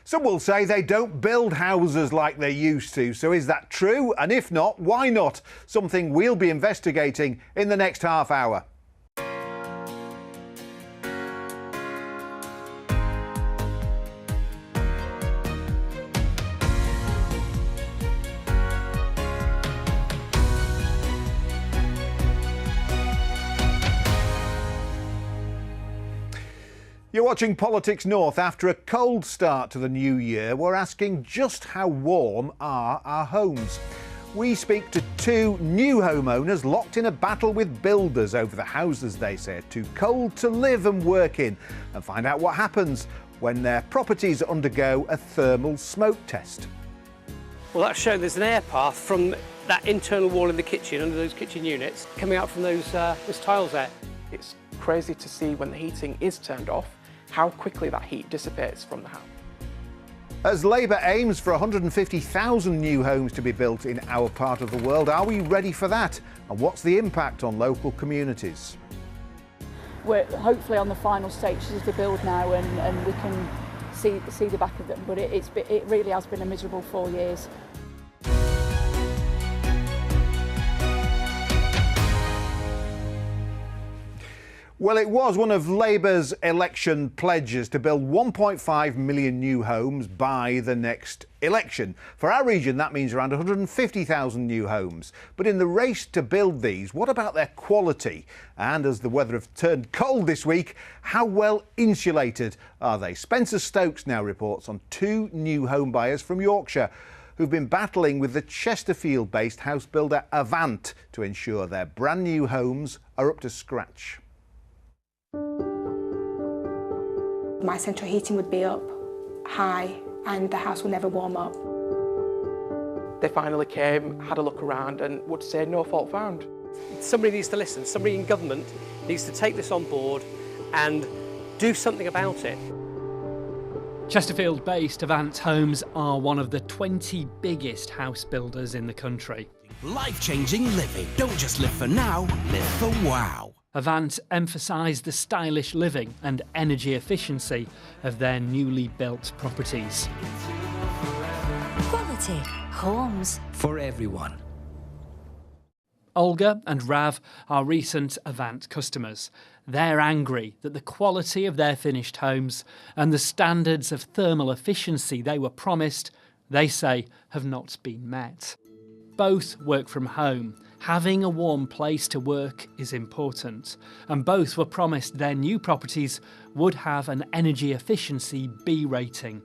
Some will say they don't build houses like they used to, so is that true? And if not, why not? Something we'll be investigating in the next half hour. You're watching Politics North. After a cold start to the new year, we're asking just how warm are our homes? We speak to two new homeowners locked in a battle with builders over the houses they say are too cold to live and work in, and find out what happens when their properties undergo a thermal smoke test. Well, that's shown there's an air path from that internal wall in the kitchen, under those kitchen units, coming out from those tiles there. It's crazy to see when the heating is turned off, how quickly that heat dissipates from the house. As Labour aims for 150,000 new homes to be built in our part of the world, are we ready for that? And what's the impact on local communities? We're hopefully on the final stages of the build now, and we can see the back of them, but it really has been a miserable 4 years. Well, it was one of Labour's election pledges to build 1.5 million new homes by the next election. For our region, that means around 150,000 new homes. But in the race to build these, what about their quality? And as the weather have turned cold this week, how well insulated are they? Spencer Stokes now reports on two new home buyers from Yorkshire who've been battling with the Chesterfield-based house builder Avant to ensure their brand new homes are up to scratch. My central heating would be up high and the house would never warm up. They finally came, had a look around and would say no fault found. Somebody needs to listen. Somebody in government needs to take this on board and do something about it. Chesterfield-based Avant Homes are one of the 20 biggest house builders in the country. Life-changing living. Don't just live for now, live for wow. Avant emphasise the stylish living and energy efficiency of their newly built properties. Quality homes For everyone. Olga and Rav are recent Avant customers. They're angry that the quality of their finished homes and the standards of thermal efficiency they were promised, they say, have not been met. Both work from home. Having a warm place to work is important, and both were promised their new properties would have an energy efficiency B rating.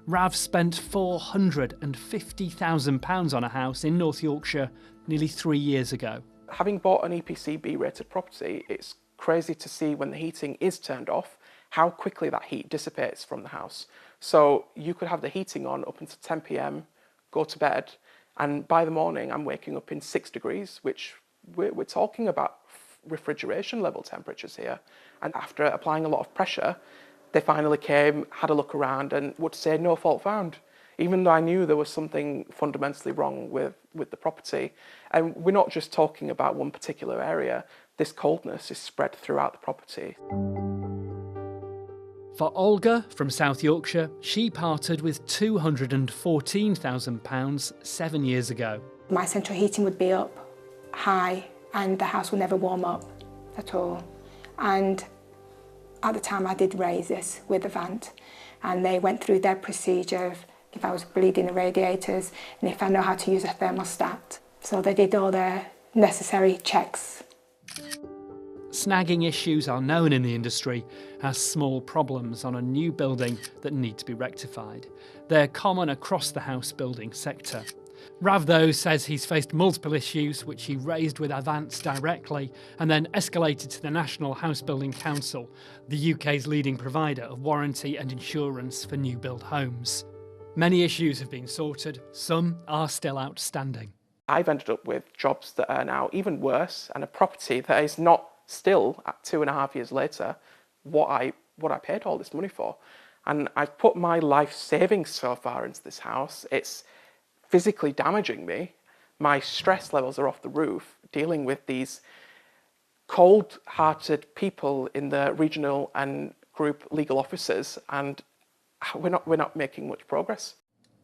Rav spent £450,000 on a house in North Yorkshire nearly 3 years ago. Having bought an EPC B rated property, it's crazy to see when the heating is turned off, how quickly that heat dissipates from the house. So you could have the heating on up until 10 p.m, go to bed, and by the morning, I'm waking up in 6 degrees, which we're talking about refrigeration level temperatures here. And after applying a lot of pressure, they finally came, had a look around and would say no fault found, even though I knew there was something fundamentally wrong with the property. And we're not just talking about one particular area. This coldness is spread throughout the property. For Olga from South Yorkshire, she parted with £214,000 7 years ago. My central heating would be up high and the house would never warm up at all. And at the time I did raise this with Avant, and they went through their procedure of if I was bleeding the radiators and if I know how to use a thermostat. So they did all their necessary checks. Snagging issues are known in the industry as small problems on a new building that need to be rectified. They're common across the house building sector. Rav, though, says he's faced multiple issues which he raised with Avant directly and then escalated to the National House Building Council, the UK's leading provider of warranty and insurance for new build homes. Many issues have been sorted, some are still outstanding. I've ended up with jobs that are now even worse and a property that is not still, at 2.5 years later, what I paid all this money for. And I've put my life savings so far into this house. It's physically damaging me. My stress levels are off the roof, dealing with these cold-hearted people in the regional and group legal offices, and we're not making much progress.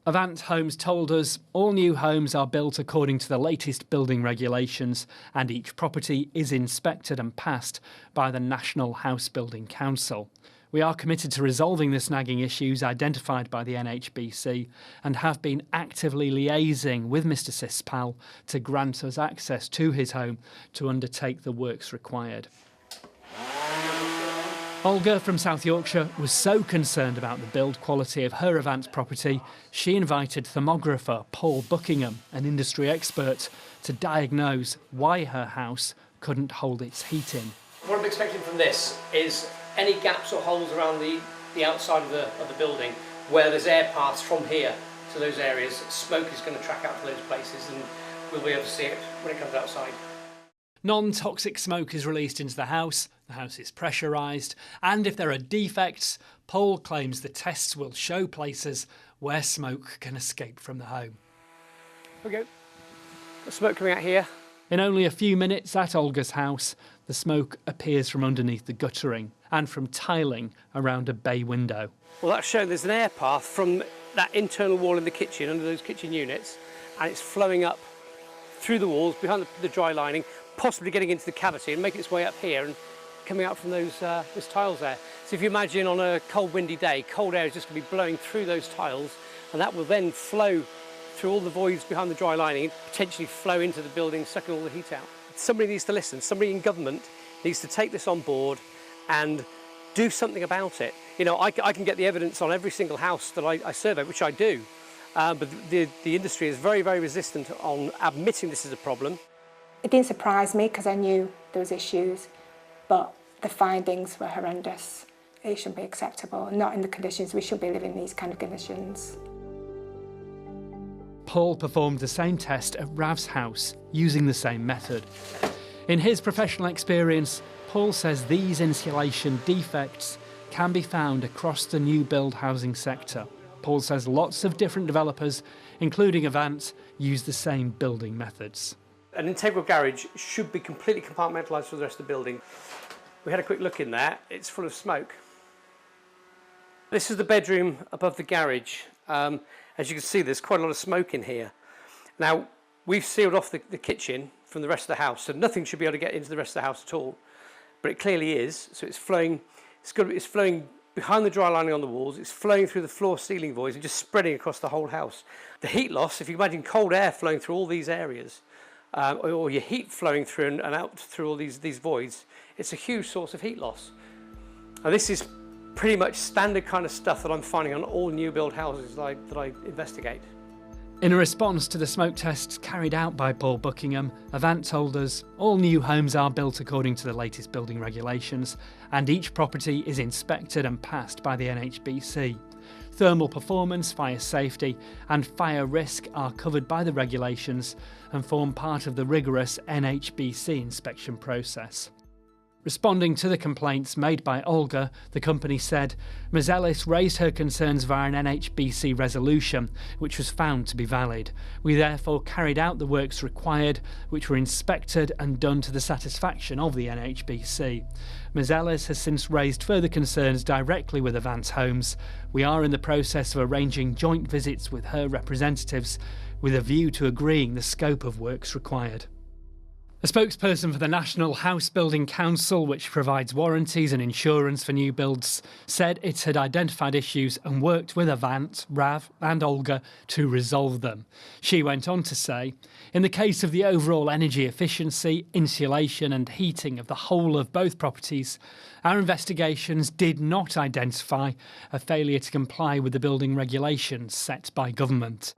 Avant Homes told us all new homes are built according to the latest building regulations, and each property is inspected and passed by the National House Building Council. We are committed to resolving the snagging issues identified by the NHBC and have been actively liaising with Mr Sispal to grant us access to his home to undertake the works required. Olga from South Yorkshire was so concerned about the build quality of her Avant property, she invited thermographer Paul Buckingham, an industry expert, to diagnose why her house couldn't hold its heating. What I'm expecting from this is any gaps or holes around the outside of the building where there's air paths from here to those areas. Smoke is going to track out to those places and we'll be able to see it when it comes outside. Non-toxic smoke is released into the house is pressurised, and if there are defects, Paul claims the tests will show places where smoke can escape from the home. Here we go. Got smoke coming out here. In only a few minutes at Olga's house, the smoke appears from underneath the guttering and from tiling around a bay window. Well, that's showing there's an air path from that internal wall in the kitchen, under those kitchen units, and it's flowing up through the walls, behind the dry lining, possibly getting into the cavity and making its way up here and coming out from those tiles there. So if you imagine on a cold, windy day, cold air is just going to be blowing through those tiles, and that will then flow through all the voids behind the dry lining and potentially flow into the building, sucking all the heat out. Somebody needs to listen. Somebody in government needs to take this on board and do something about it. You know, I can get the evidence on every single house that I survey, which I do, but the industry is very, very resistant on admitting this is a problem. It didn't surprise me because I knew there was issues, but the findings were horrendous. It shouldn't be acceptable, not in the conditions we should be living in these kind of conditions. Paul performed the same test at Rav's house using the same method. In his professional experience, Paul says these insulation defects can be found across the new build housing sector. Paul says lots of different developers, including Avant, use the same building methods. An integral garage should be completely compartmentalised for the rest of the building. We had a quick look in there, it's full of smoke. This is the bedroom above the garage. As you can see, there's quite a lot of smoke in here. Now, we've sealed off the kitchen from the rest of the house, so nothing should be able to get into the rest of the house at all. But it clearly is, so it's flowing, it's flowing behind the dry lining on the walls, it's flowing through the floor ceiling voids and just spreading across the whole house. The heat loss, if you imagine cold air flowing through all these areas, or your heat flowing through and out through all these voids, it's a huge source of heat loss. And this is pretty much standard kind of stuff that I'm finding on all new build houses that I investigate. In a response to the smoke tests carried out by Paul Buckingham, Avant told us all new homes are built according to the latest building regulations, and each property is inspected and passed by the NHBC. Thermal performance, fire safety and fire risk are covered by the regulations and form part of the rigorous NHBC inspection process. Responding to the complaints made by Olga, the company said Ms Ellis raised her concerns via an NHBC resolution, which was found to be valid. We therefore carried out the works required, which were inspected and done to the satisfaction of the NHBC. Ms Ellis has since raised further concerns directly with Avant Homes. We are in the process of arranging joint visits with her representatives with a view to agreeing the scope of works required. A spokesperson for the National House Building Council, which provides warranties and insurance for new builds, said it had identified issues and worked with Avant, Rav and Olga to resolve them. She went on to say, in the case of the overall energy efficiency, insulation and heating of the whole of both properties, our investigations did not identify a failure to comply with the building regulations set by government.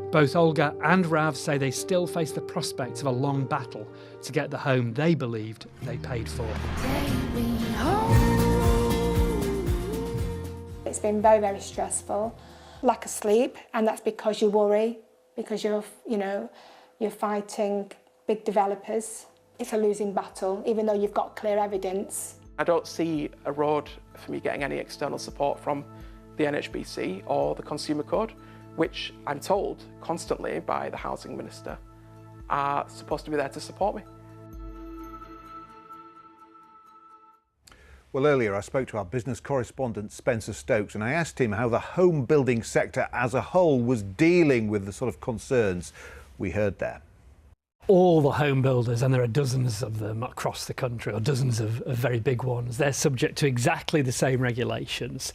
Both Olga and Rav say they still face the prospect of a long battle to get the home they believed they paid for. It's been very, very stressful. Lack of sleep, and that's because you worry, because you're fighting big developers. It's a losing battle, even though you've got clear evidence. I don't see a road for me getting any external support from the NHBC or the Consumer Code, which I'm told constantly by the Housing Minister are supposed to be there to support me. Well, earlier I spoke to our business correspondent Spencer Stokes and I asked him how the home building sector as a whole was dealing with the sort of concerns we heard there. All the home builders, and there are dozens of them across the country, or dozens of very big ones, they're subject to exactly the same regulations.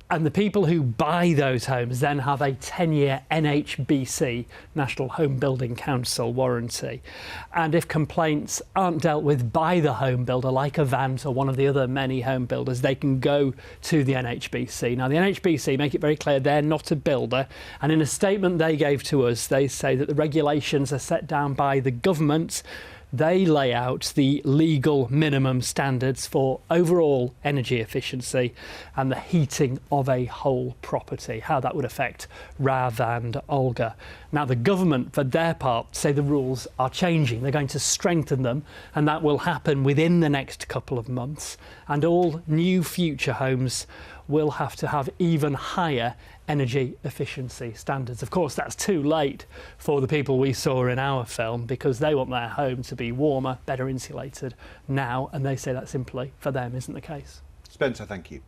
And the people who buy those homes then have a 10-year NHBC, National Home Building Council warranty. And if complaints aren't dealt with by the home builder, like Avant or one of the other many home builders, they can go to the NHBC. Now, the NHBC make it very clear they're not a builder. And in a statement they gave to us, they say that the regulations are set down by the government. They lay out the legal minimum standards for overall energy efficiency and the heating of a whole property, how that would affect Rav and Olga. Now, the government, for their part, say the rules are changing. They're going to strengthen them, and that will happen within the next couple of months. And all new future homes will have to have even higher energy efficiency standards. Of course, that's too late for the people we saw in our film, because they want their home to be warmer, better insulated now, and they say that simply for them isn't the case. Spencer, thank you.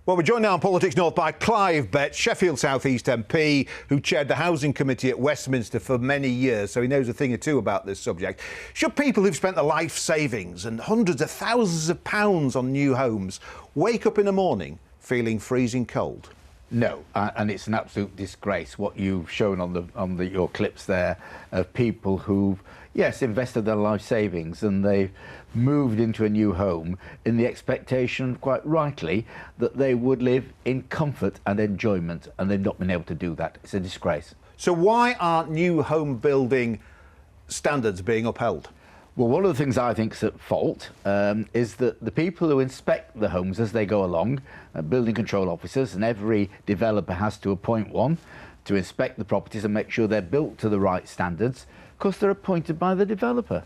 Well, we're joined now on Politics North by Clive Betts, Sheffield South East MP, who chaired the Housing Committee at Westminster for many years, so he knows a thing or two about this subject. Should people who've spent their life savings and hundreds of thousands of pounds on new homes wake up in the morning feeling freezing cold? No, and it's an absolute disgrace what you've shown on your clips there of people who've, yes, invested their life savings and they've moved into a new home in the expectation, quite rightly, that they would live in comfort and enjoyment, and they've not been able to do that. It's a disgrace. So why aren't new home building standards being upheld? Well, one of the things I think is at fault is that the people who inspect the homes as they go along, building control officers, and every developer has to appoint one to inspect the properties and make sure they're built to the right standards, because they're appointed by the developer.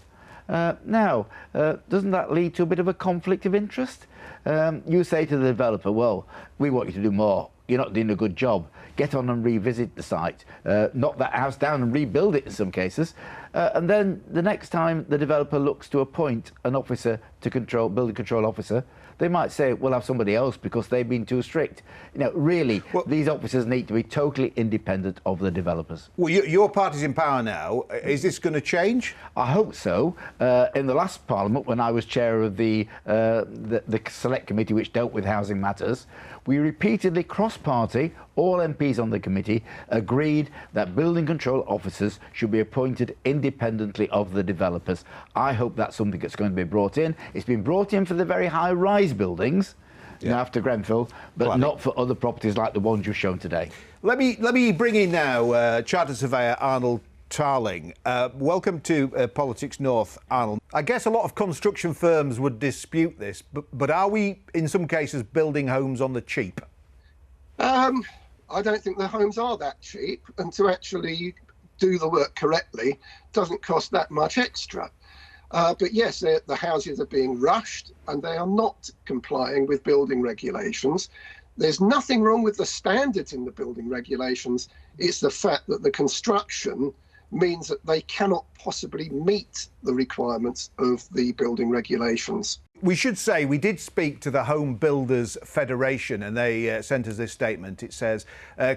Now, doesn't that lead to a bit of a conflict of interest? You say to the developer, well, we want you to do more. You're not doing a good job. Get on and revisit the site, knock that house down and rebuild it in some cases. And then the next time the developer looks to appoint an officer to control, building control officer, they might say, we'll have somebody else because they've been too strict. You know, really, well, these officers need to be totally independent of the developers. Well, your party's in power now. Is this going to change? I hope so. In the last Parliament, when I was chair of the Select Committee which dealt with housing matters, we repeatedly, cross-party, all MPs on the committee, agreed that building control officers should be appointed independently of the developers. I hope that's something that's going to be brought in. It's been brought in for the very high-rise buildings, now after Grenfell, but not for other properties like the ones you've shown today. Let me bring in now Chartered Surveyor Arnold Tarling. Welcome to Politics North, Arnold. I guess a lot of construction firms would dispute this, but are we, in some cases, building homes on the cheap? I don't think the homes are that cheap, and to actually do the work correctly doesn't cost that much extra. But yes, the houses are being rushed and they are not complying with building regulations. There's nothing wrong with the standards in the building regulations. It's the fact that the construction means that they cannot possibly meet the requirements of the building regulations. We should say we did speak to the Home Builders Federation and they sent us this statement. It says,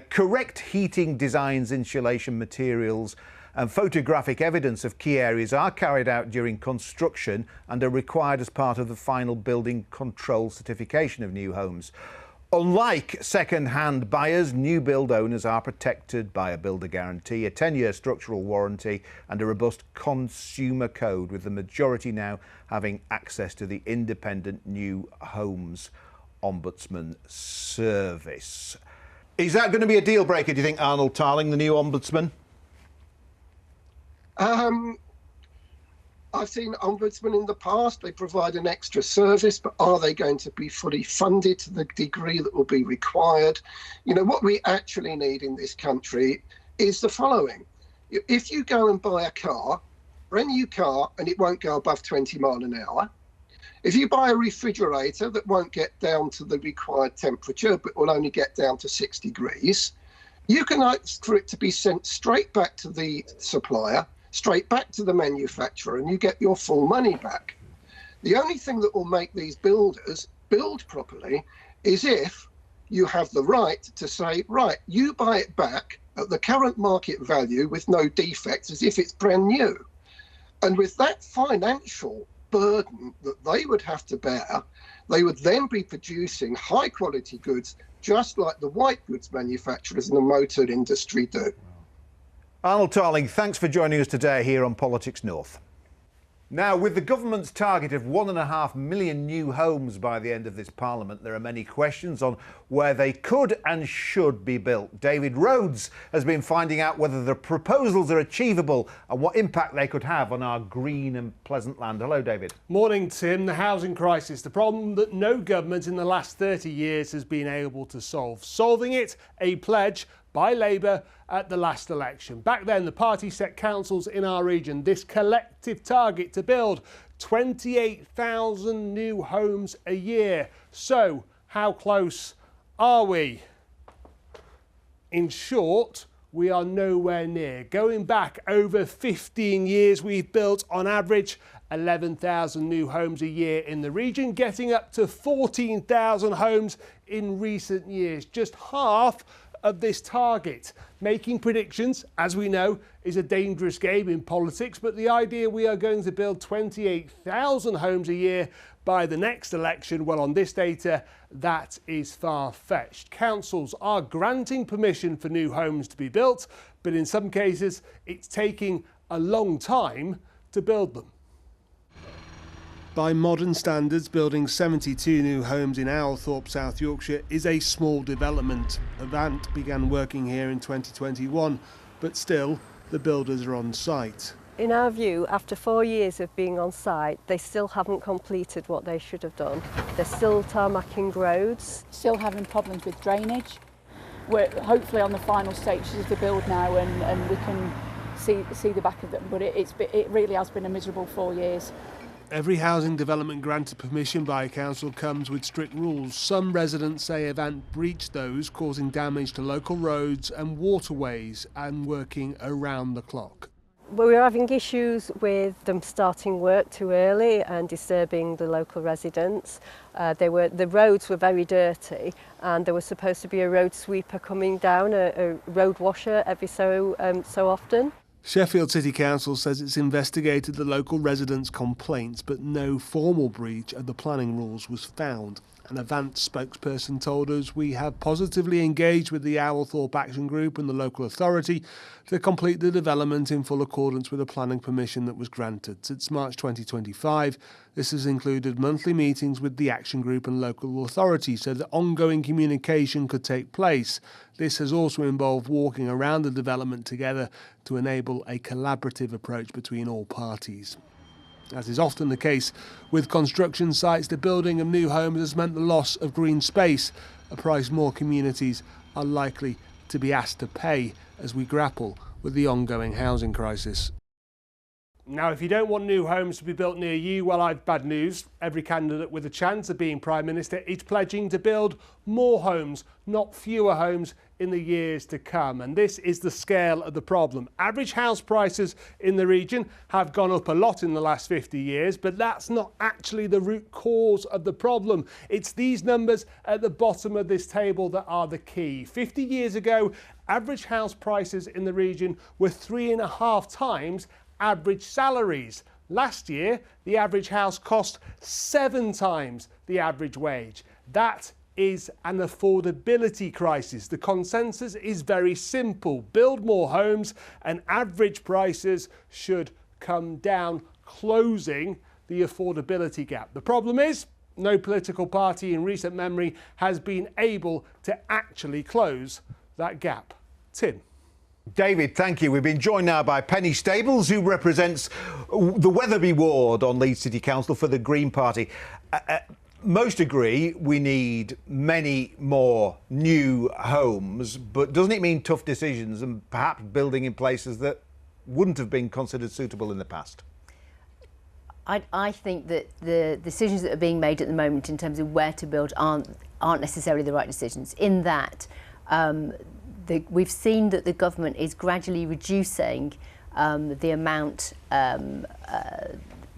correct heating designs, insulation materials and photographic evidence of key areas are carried out during construction and are required as part of the final building control certification of new homes. Unlike second-hand buyers, new build owners are protected by a builder guarantee, a 10-year structural warranty and a robust consumer code, with the majority now having access to the independent New Homes Ombudsman Service. Is that going to be a deal breaker, do you think, Arnold Tarling, the new Ombudsman? I've seen ombudsmen in the past. They provide an extra service, but are they going to be fully funded to the degree that will be required? You know, what we actually need in this country is the following. If you go and buy a car, brand new car, and it won't go above 20 miles an hour, if you buy a refrigerator that won't get down to the required temperature, but will only get down to 6 degrees, you can ask for it to be sent straight back to the supplier, straight back to the manufacturer, and you get your full money back. The only thing that will make these builders build properly is if you have the right to say, right, you buy it back at the current market value with no defects as if it's brand new. And with that financial burden that they would have to bear, they would then be producing high quality goods just like the white goods manufacturers and the motor industry do. Arnold Tarling, thanks for joining us today here on Politics North. Now, with the government's target of 1.5 million new homes by the end of this Parliament, there are many questions on where they could and should be built. David Rhodes has been finding out whether the proposals are achievable and what impact they could have on our green and pleasant land. Hello, David. Morning, Tim. The housing crisis, the problem that no government in the last 30 years has been able to solve. Solving it, a pledge by Labour at the last election. Back then, the party set councils in our region this collective target to build 28,000 new homes a year. So, how close are we? In short, we are nowhere near. Going back over 15 years, we've built on average 11,000 new homes a year in the region, getting up to 14,000 homes in recent years. Just half of this target. Making predictions, as we know, is a dangerous game in politics, but the idea we are going to build 28,000 homes a year by the next election, well, on this data, that is far-fetched. Councils are granting permission for new homes to be built, but in some cases, it's taking a long time to build them. By modern standards, building 72 new homes in Owlthorpe, South Yorkshire is a small development. Avant began working here in 2021, but still, the builders are on site. In our view, after 4 years of being on site, they still haven't completed what they should have done. They're still tarmacking roads. Still having problems with drainage. We're hopefully on the final stages of the build now and we can see the back of them, but it really has been a miserable 4 years. Every housing development granted permission by a council comes with strict rules. Some residents say Avant breached those, causing damage to local roads and waterways and working around the clock. We were having issues with them starting work too early and disturbing the local residents. The roads were very dirty and there was supposed to be a road sweeper coming down, a road washer every so often. Sheffield City Council says it's investigated the local residents' complaints, but no formal breach of the planning rules was found. An Avant spokesperson told us we have positively engaged with the Owlthorpe Action Group and the local authority to complete the development in full accordance with the planning permission that was granted. Since March 2025, this has included monthly meetings with the Action Group and local authority so that ongoing communication could take place. This has also involved walking around the development together to enable a collaborative approach between all parties. As is often the case with construction sites, the building of new homes has meant the loss of green space, a price more communities are likely to be asked to pay as we grapple with the ongoing housing crisis. Now, if you don't want new homes to be built near you, well, I've bad news. Every candidate with a chance of being Prime Minister is pledging to build more homes, not fewer homes, in the years to come. And this is the scale of the problem. Average house prices in the region have gone up a lot in the last 50 years, but that's not actually the root cause of the problem. It's these numbers at the bottom of this table that are the key. 50 years ago, average house prices in the region were 3.5 times average salaries. Last year, the average house cost 7 times the average wage. That is an affordability crisis. The consensus is very simple. Build more homes and average prices should come down, closing the affordability gap. The problem is, no political party in recent memory has been able to actually close that gap. Tim. David, thank you. We've been joined now by Penny Stables, who represents the Wetherby ward on Leeds City Council for the Green Party. Most agree we need many more new homes, but doesn't it mean tough decisions and perhaps building in places that wouldn't have been considered suitable in the past? I think that the decisions that are being made at the moment in terms of where to build aren't necessarily the right decisions, in that we've seen that the government is gradually reducing the amount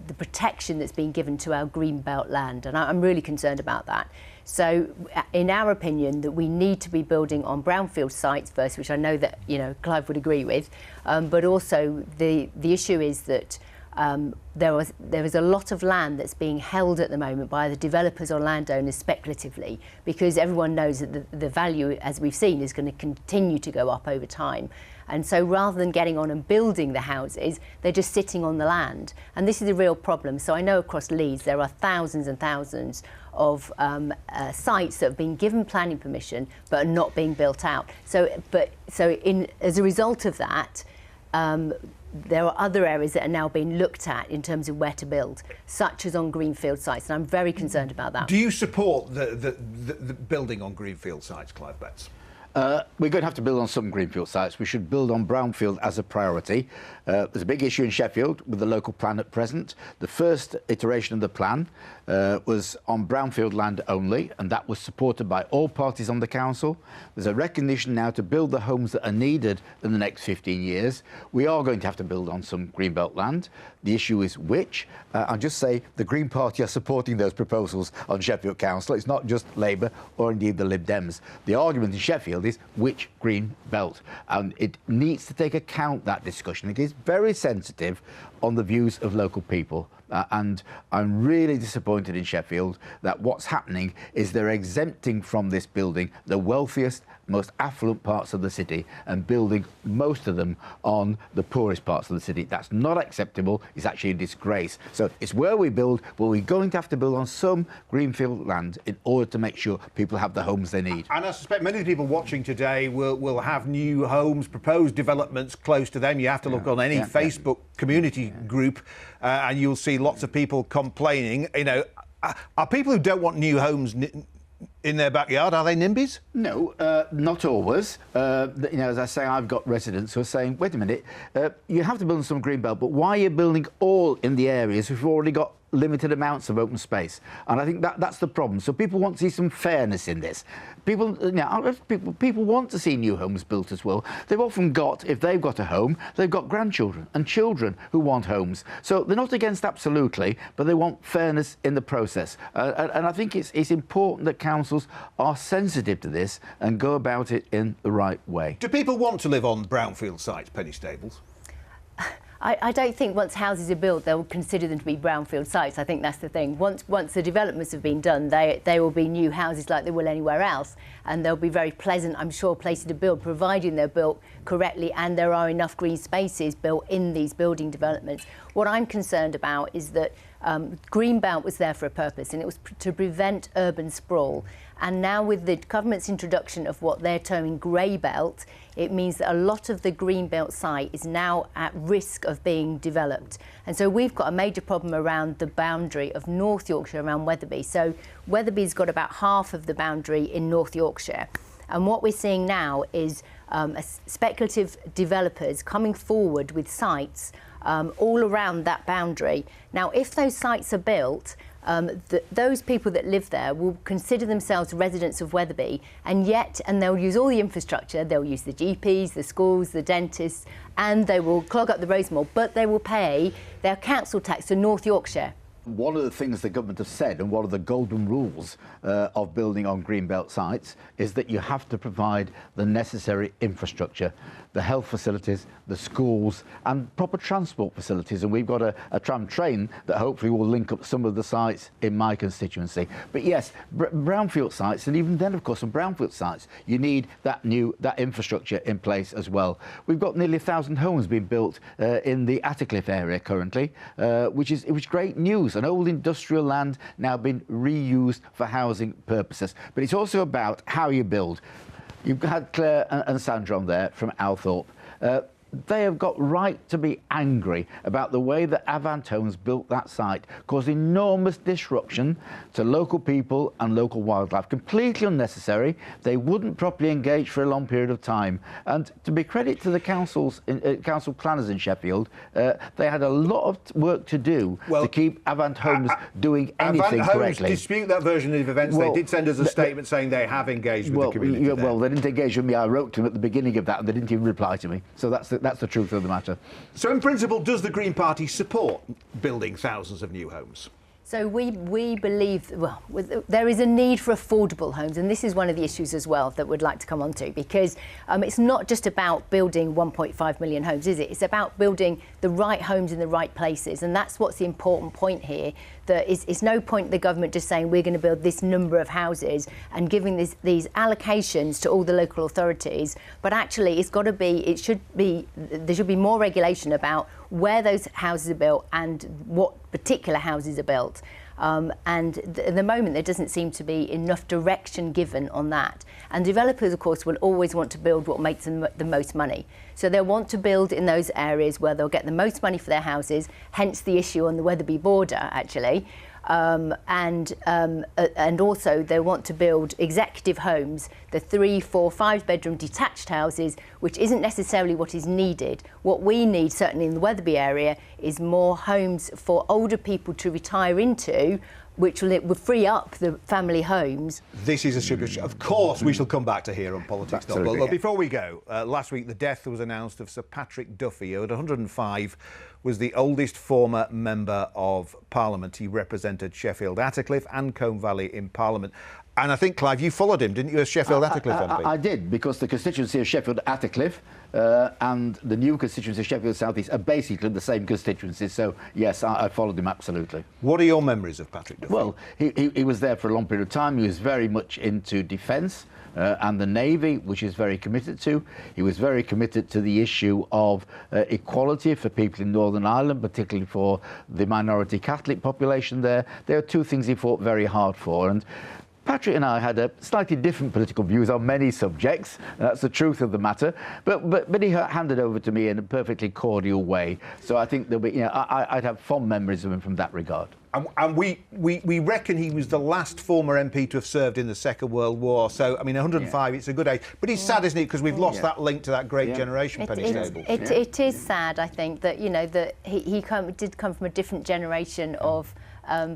the protection that's being given to our greenbelt land, and I'm really concerned about that. So, in our opinion, that we need to be building on brownfield sites first, which I know that Clive would agree with, but also the issue is that there is a lot of land that's being held at the moment by the developers or landowners speculatively, because everyone knows that the value, as we've seen, is going to continue to go up over time. And so rather than getting on and building the houses, they're just sitting on the land. And this is a real problem. So I know across Leeds there are thousands and thousands of sites that have been given planning permission but are not being built out. As a result of that, there are other areas that are now being looked at in terms of where to build, such as on greenfield sites, and I'm very concerned about that. Do you support the building on greenfield sites, Clive Betts? We're going to have to build on some greenfield sites. We should build on brownfield as a priority. There's a big issue in Sheffield with the local plan at present. The first iteration of the plan was on brownfield land only, and that was supported by all parties on the council. There's a recognition now to build the homes that are needed in the next 15 years. We are going to have to build on some greenbelt land. The issue is which. I'll just say the Green Party are supporting those proposals on Sheffield Council. It's not just Labour or indeed the Lib Dems. The argument in Sheffield is which green belt, and it needs to take account that discussion. It is very sensitive on the views of local people. And I'm really disappointed in Sheffield that what's happening is they're exempting from this building the wealthiest, most affluent parts of the city and building most of them on the poorest parts of the city. That's not acceptable. It's actually a disgrace. So it's where we build, but we're going to have to build on some greenfield land in order to make sure people have the homes they need. And I suspect many of the people watching today will have new homes, proposed developments close to them. You have to look on any Facebook community group and you'll see lots of people complaining. Are people who don't want new homes in their backyard, are they NIMBYs? No, not always. As I say, I've got residents who are saying, wait a minute, you have to build some greenbelt, but why are you building all in the areas if you've already got limited amounts of open space? And I think that's the problem. So people want to see some fairness in this. People want to see new homes built as well. They've often got, if they've got a home, they've got grandchildren and children who want homes. So they're not against absolutely, but they want fairness in the process. And I think it's important that councils are sensitive to this and go about it in the right way. Do people want to live on brownfield sites, Penny Stables? I don't think once houses are built, they'll consider them to be brownfield sites. I think that's the thing. Once the developments have been done, they will be new houses like they will anywhere else. And they'll be very pleasant, I'm sure, places to build, providing they're built correctly and there are enough green spaces built in these building developments. What I'm concerned about is that Greenbelt was there for a purpose, and it was to prevent urban sprawl. And now with the government's introduction of what they're terming grey belt, it means that a lot of the Greenbelt site is now at risk of being developed. And so we've got a major problem around the boundary of North Yorkshire around Wetherby. So Wetherby's got about half of the boundary in North Yorkshire. And what we're seeing now is speculative developers coming forward with sites all around that boundary. Now, if those sites are built, those people that live there will consider themselves residents of Wetherby, and they'll use all the infrastructure. They'll use the GPs, the schools, the dentists, and they will clog up the roads more, but they will pay their council tax to North Yorkshire. One of the things the government have said, and one of the golden rules of building on greenbelt sites, is that you have to provide the necessary infrastructure, the health facilities, the schools, and proper transport facilities. And we've got a tram train that hopefully will link up some of the sites in my constituency. But yes, brownfield sites, and even then, of course, on brownfield sites, you need that infrastructure in place as well. We've got nearly 1,000 homes being built in the Attercliffe area currently, which is great news. An old industrial land now being reused for housing purposes. But it's also about how you build. You've had Claire and Sandra on there from Althorpe. They have got right to be angry about the way that Avant Homes built that site, caused enormous disruption to local people and local wildlife. Completely unnecessary. They wouldn't properly engage for a long period of time. And to be credit to the council planners in Sheffield, they had a lot of work to do to keep Avant Homes doing anything Avant correctly. Homes dispute that version of events. They did send us a statement saying they have engaged with the community. Well, they didn't engage with me. I wrote to them at the beginning of that, and they didn't even reply to me. So that's the that's the truth of the matter. So in principle, does the Green Party support building thousands of new homes? So we believe, well, there is a need for affordable homes, and this is one of the issues as well that we'd like to come on to, because it's not just about building 1.5 million homes, is it? It's about building the right homes in the right places, and that's what's the important point here. That it's no point the government just saying we're going to build this number of houses and giving these allocations to all the local authorities, but actually there should be more regulation about where those houses are built and what particular houses are built. And at the moment, there doesn't seem to be enough direction given on that. And developers, of course, will always want to build what makes them the most money. So they'll want to build in those areas where they'll get the most money for their houses, hence the issue on the Wetherby border, actually. And also they want to build executive homes, the 3, 4, 5 bedroom detached houses, which isn't necessarily what is needed. What we need, certainly in the Wetherby area, is more homes for older people to retire into, which will free up the family homes. This is a subject, of course, we shall come back to here on Politics. But Absolutely. before we go, last week the death was announced of Sir Patrick Duffy, who at 105 was the oldest former Member of Parliament. He represented Sheffield Attercliffe and Combe Valley in Parliament. And I think, Clive, you followed him, didn't you, as Sheffield Attercliff MP? I did, because the constituency of Sheffield Attercliff and the new constituency of Sheffield South East are basically the same constituency. So, yes, I followed him absolutely. What are your memories of Patrick Duffy? Well, he was there for a long period of time. He was very much into defence and the Navy, which he's very committed to. He was very committed to the issue of equality for people in Northern Ireland, particularly for the minority Catholic population there. There are two things he fought very hard for. And Patrick and I had a slightly different political views on many subjects. That's the truth of the matter. But he handed over to me in a perfectly cordial way. So I think there'll be, I'd have fond memories of him from that regard. And we reckon he was the last former MP to have served in the Second World War. So, I mean, 105, it's a good age. But it's sad, isn't it? Because we've lost that link to that great generation, Penny Stables. It is sad, I think, that, that he did come from a different generation of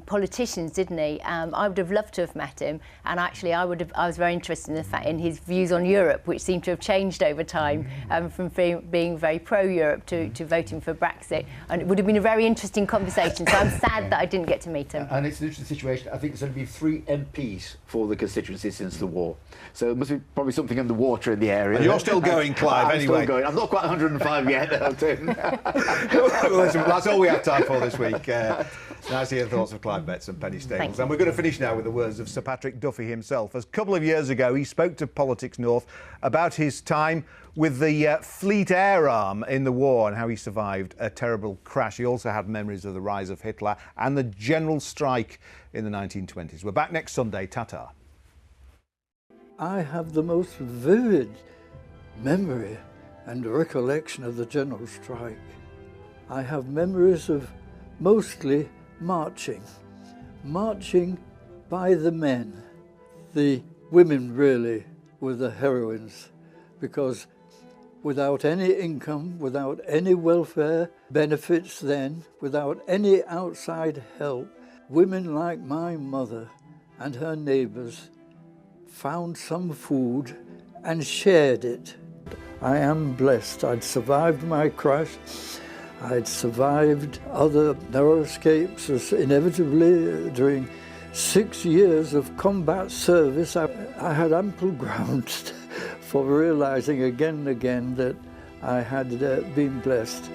politicians, didn't he? I would have loved to have met him, and actually I was very interested in the fact in his views on Europe, which seem to have changed over time, from being very pro-Europe to voting for Brexit, and it would have been a very interesting conversation. So I'm sad that I didn't get to meet him. And it's an interesting situation. I think there's only been 3 MPs for the constituency since the war, so it must be probably something in the water in the area. And you're still going, Clive. I'm anyway, still going. I'm not quite 105 yet, though, Tim. Listen, that's all we have time for this week. Nice to hear the thoughts of Clive Betts and Penny Stables. And we're going to finish now with the words of Sir Patrick Duffy himself. A couple of years ago, he spoke to Politics North about his time with the Fleet Air Arm in the war and how he survived a terrible crash. He also had memories of the rise of Hitler and the general strike in the 1920s. We're back next Sunday. Ta-ta. I have the most vivid memory and recollection of the general strike. I have memories of mostly marching by the men. The women really were the heroines, because without any income, without any welfare benefits then, without any outside help, women like my mother and her neighbours found some food and shared it. I am blessed. I'd survived my crash. I'd survived other narrow escapes, as inevitably during 6 years of combat service. I had ample grounds for realising again and again that I had been blessed.